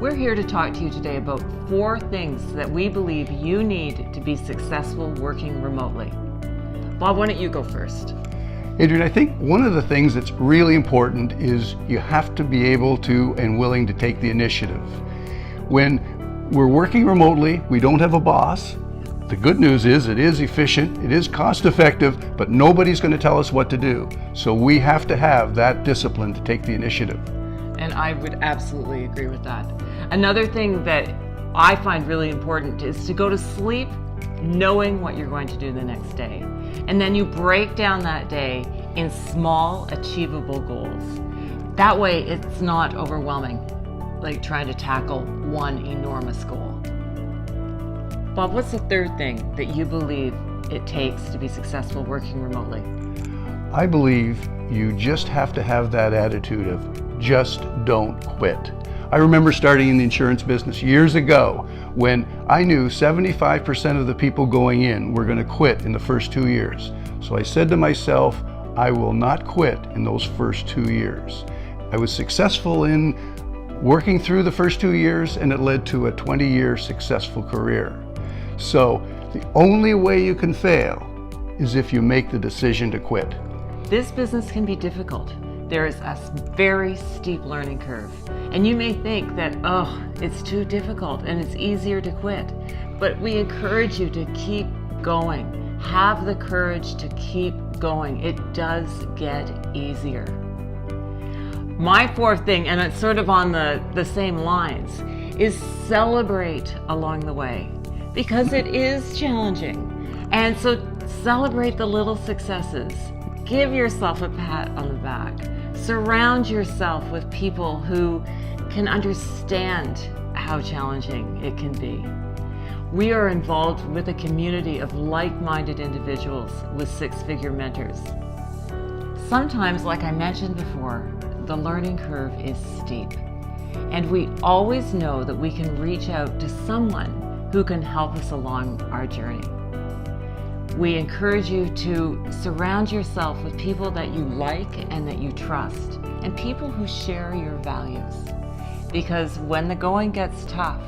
We're here to talk to you today about 4 things that we believe you need to be successful working remotely. Bob, why don't you go first? Adrian, I think one of the things that's really important is you have to be able to and willing to take the initiative. When we're working remotely, we don't have a boss. The good news is it is efficient, it is cost effective, but nobody's going to tell us what to do. So we have to have that discipline to take the initiative. And I would absolutely agree with that. Another thing that I find really important is to go to sleep knowing what you're going to do the next day. And then you break down that day in small, achievable goals. That way it's not overwhelming, like trying to tackle one enormous goal. Bob, what's the 3rd thing that you believe it takes to be successful working remotely? I believe you just have to have that attitude of just don't quit. I remember starting in the insurance business years ago when I knew 75% of the people going in were going to quit in the first 2 years. So I said to myself, I will not quit in those first 2 years. I was successful in working through the first 2 years, and it led to a 20-year successful career. So the only way you can fail is if you make the decision to quit. This business can be difficult. There is a very steep learning curve. And you may think that, it's too difficult and it's easier to quit. But we encourage you to keep going. Have the courage to keep going. It does get easier. My 4th thing, and it's sort of on the same lines, is celebrate along the way. Because it is challenging. And so celebrate the little successes. Give yourself a pat on the back. Surround yourself with people who can understand how challenging it can be. We are involved with a community of like-minded individuals with 6-figure mentors. Sometimes, like I mentioned before, the learning curve is steep. And we always know that we can reach out to someone who can help us along our journey. We encourage you to surround yourself with people that you like and that you trust, and people who share your values. Because when the going gets tough,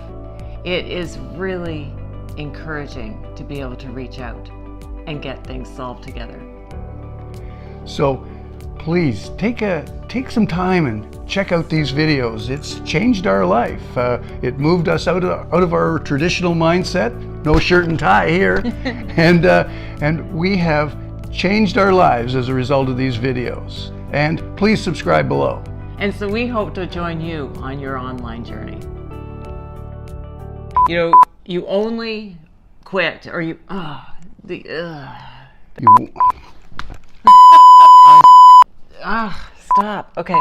it is really encouraging to be able to reach out and get things solved together. So please take some time and check out these videos. It's changed our life. It moved us out of our traditional mindset, no shirt and tie here, and we have changed our lives as a result of these videos. And please subscribe below. And so we hope to join you on your online journey. You only quit, or you, You stop. Okay.